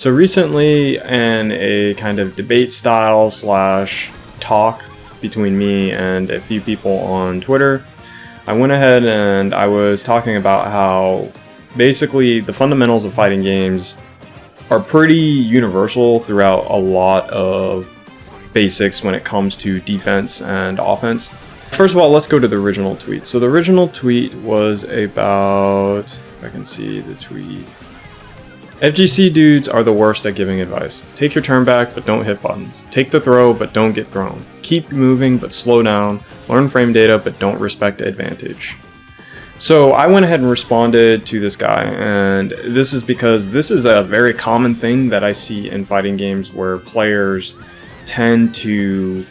So recently, in a kind of debate style slash talk between me and a few people on Twitter, I went ahead and I was talking about how basically the fundamentals of fighting games are pretty universal throughout a lot of basics when it comes to defense and offense. First of all, let's go to the original tweet. So the original tweet was about, if I can see the tweet. FGC dudes are the worst at giving advice. Take your turn back, but don't hit buttons. Take the throw, but don't get thrown. Keep moving, but slow down. Learn frame data, but don't respect advantage. So I went ahead and responded to this guy, and this is because this is a very common thing that I see in fighting games where players tend to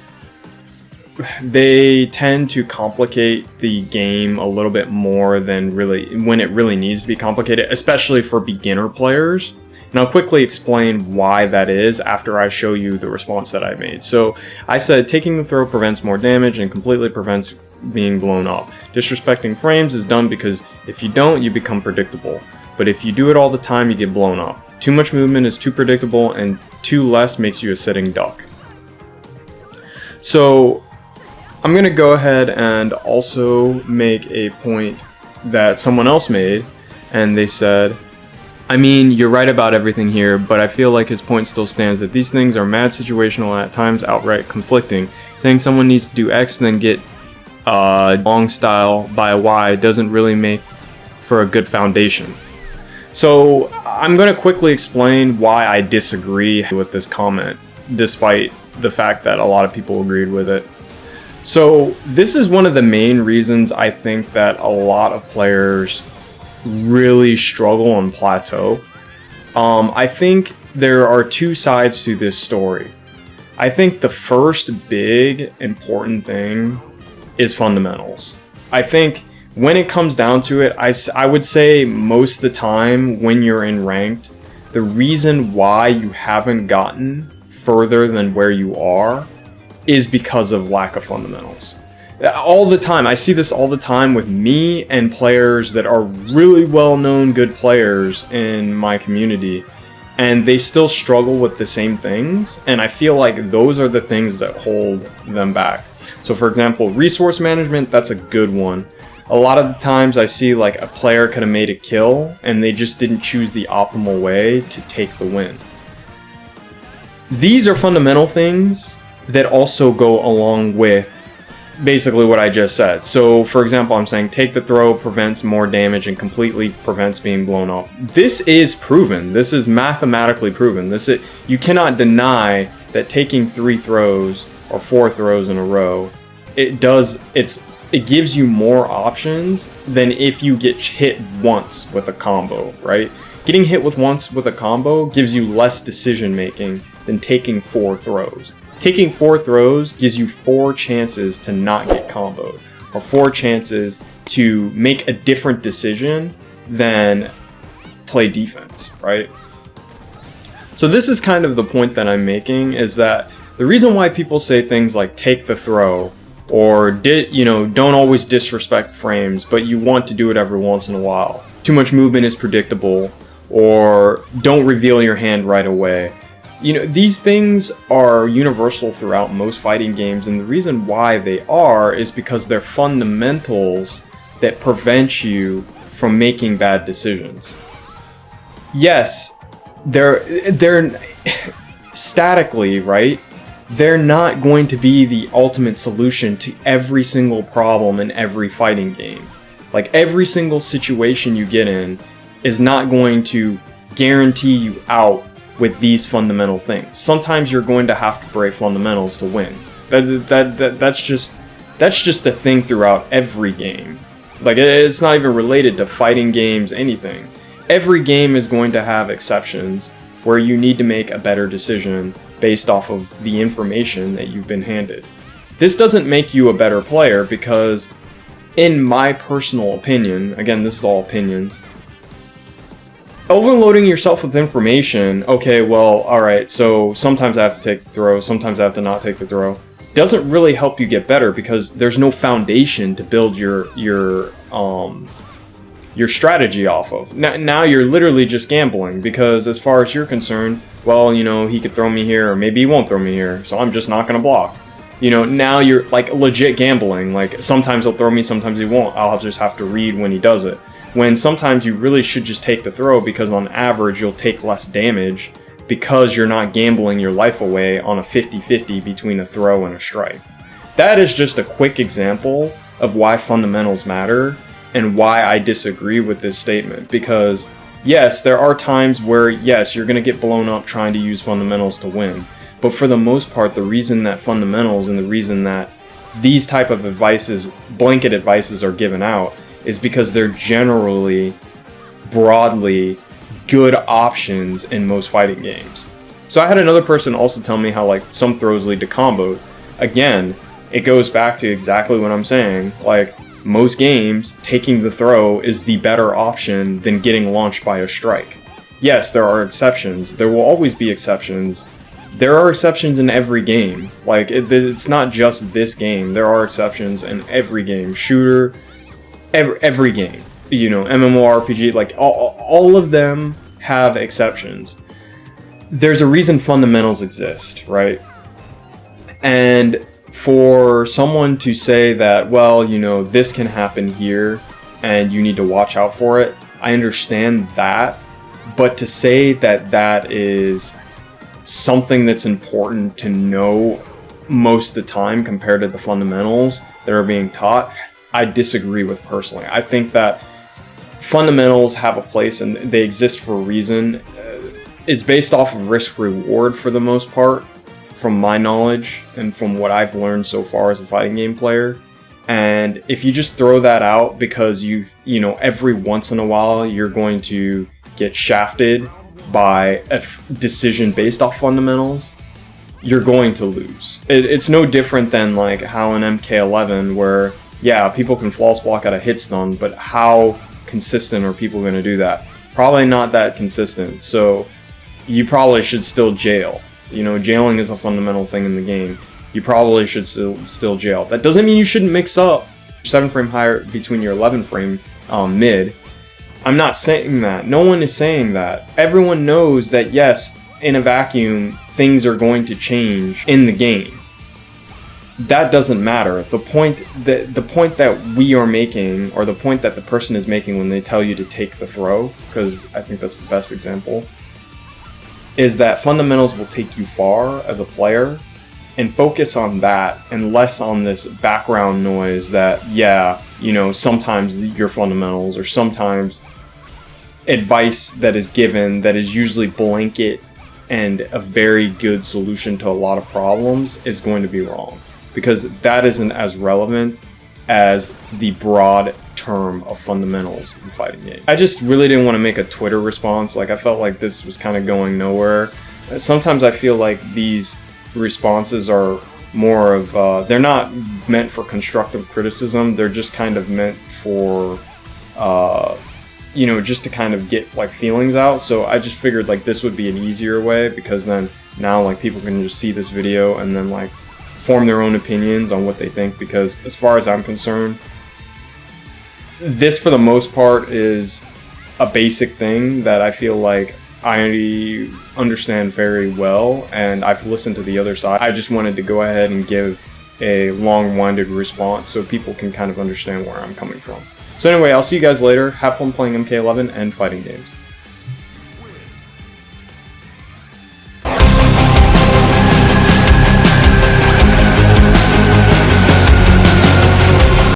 complicate the game a little bit more than really when it really needs to be complicated, especially for beginner players. And I'll quickly explain why that is after I show you the response that I made. So I said taking the throw prevents more damage and completely prevents being blown up. Disrespecting frames is done because if you don't, you become predictable. But if you do it all the time, you get blown up. Too much movement is too predictable, and too less makes you a sitting duck. So I'm going to go ahead and also make a point that someone else made, and they said, I mean, you're right about everything here, but I feel like his point still stands that these things are mad situational and at times outright conflicting. Saying someone needs to do X then get long style by Y doesn't really make for a good foundation. So I'm going to quickly explain why I disagree with this comment, despite the fact that a lot of people agreed with it. So this is one of the main reasons I think that a lot of players really struggle and plateau. I think there are two sides to this story. I think the first big important thing is fundamentals. I think when it comes down to it, I would say most of the time when you're in ranked, the reason why you haven't gotten further than where you are is because of lack of fundamentals. All the time, I see this all the time with me and players that are really well-known good players in my community, and they still struggle with the same things, and I feel like those are the things that hold them back. So for example, resource management, that's a good one. A lot of the times I see like a player could have made a kill and they just didn't choose the optimal way to take the win. These are fundamental things that also go along with basically what I just said. So for example, I'm saying take the throw prevents more damage and completely prevents being blown up. This is proven. This is mathematically proven. You cannot deny that taking 3 throws or 4 throws in a row, it gives you more options than if you get hit once with a combo, right? Getting hit once with a combo gives you less decision making than taking 4 throws. Taking 4 throws gives you 4 chances to not get comboed, or 4 chances to make a different decision than play defense, right? So this is kind of the point that I'm making, is that the reason why people say things like take the throw, or don't always disrespect frames, but you want to do it every once in a while. Too much movement is predictable, or don't reveal your hand right away. These things are universal throughout most fighting games, and the reason why they are is because they're fundamentals that prevent you from making bad decisions. Yes, they're statically, right? They're not going to be the ultimate solution to every single problem in every fighting game. Like every single situation you get in is not going to guarantee you out with these fundamental things. Sometimes you're going to have to break fundamentals to win. That's just a thing throughout every game. Like it's not even related to fighting games, anything. Every game is going to have exceptions where you need to make a better decision based off of the information that you've been handed. This doesn't make you a better player because, in my personal opinion, again, this is all opinions, overloading yourself with information, okay, well, alright, so sometimes I have to take the throw, sometimes I have to not take the throw, doesn't really help you get better because there's no foundation to build your your strategy off of. Now you're literally just gambling, because as far as you're concerned, well, you know, he could throw me here, or maybe he won't throw me here, so I'm just not going to block. You know, now you're like legit gambling. Like, sometimes he'll throw me, sometimes he won't. I'll just have to read when he does it. When sometimes you really should just take the throw, because on average you'll take less damage because you're not gambling your life away on a 50-50 between a throw and a strike. That is just a quick example of why fundamentals matter and why I disagree with this statement. Because yes, there are times where, yes, you're going to get blown up trying to use fundamentals to win. But for the most part, the reason that fundamentals and the reason that these type of advices, blanket advices, are given out is because they're generally, broadly, good options in most fighting games. So I had another person also tell me how like some throws lead to combos. Again, it goes back to exactly what I'm saying. Like, most games, taking the throw is the better option than getting launched by a strike. Yes, there are exceptions. There will always be exceptions. There are exceptions in every game. Like, it's not just this game. There are exceptions in every game. Shooter, every game. You know, MMORPG, like, all of them have exceptions. There's a reason fundamentals exist, right? And for someone to say that, well, you know, this can happen here and you need to watch out for it, I understand that. But to say that that is something that's important to know most of the time compared to the fundamentals that are being taught, I disagree with personally. I think that fundamentals have a place and they exist for a reason. It's based off of risk-reward for the most part, from my knowledge and from what I've learned so far as a fighting game player. And if you just throw that out because you know, every once in a while you're going to get shafted by a decision based off fundamentals, you're going to lose. It's no different than like how in MK11, where yeah, people can false block at a hit stun, but how consistent are people going to do that? Probably not that consistent. So you probably should still jail. You know, jailing is a fundamental thing in the game. You probably should still jail. That doesn't mean you shouldn't mix up 7 frame higher between your 11 frame mid. I'm not saying that. No one is saying that. Everyone knows that yes, in a vacuum, things are going to change in the game. That doesn't matter. The point that we are making, or the point that the person is making when they tell you to take the throw, because I think that's the best example, is that fundamentals will take you far as a player, and focus on that and less on this background noise that, yeah, you know, sometimes your fundamentals or sometimes advice that is given that is usually blanket and a very good solution to a lot of problems is going to be wrong, because that isn't as relevant as the broad term of fundamentals in fighting games. I just really didn't want to make a Twitter response. Like, I felt like this was kind of going nowhere. Sometimes I feel like these responses are more of, they're not meant for constructive criticism. They're just kind of meant for, you know, just to kind of get like feelings out. So I just figured like this would be an easier way, because then now like people can just see this video and then like form their own opinions on what they think. Because as far as I'm concerned, this for the most part is a basic thing that I feel like I understand very well, and I've listened to the other side. I just wanted to go ahead and give a long-winded response so people can kind of understand where I'm coming from. So anyway, I'll see you guys later. Have fun playing MK11 and fighting games.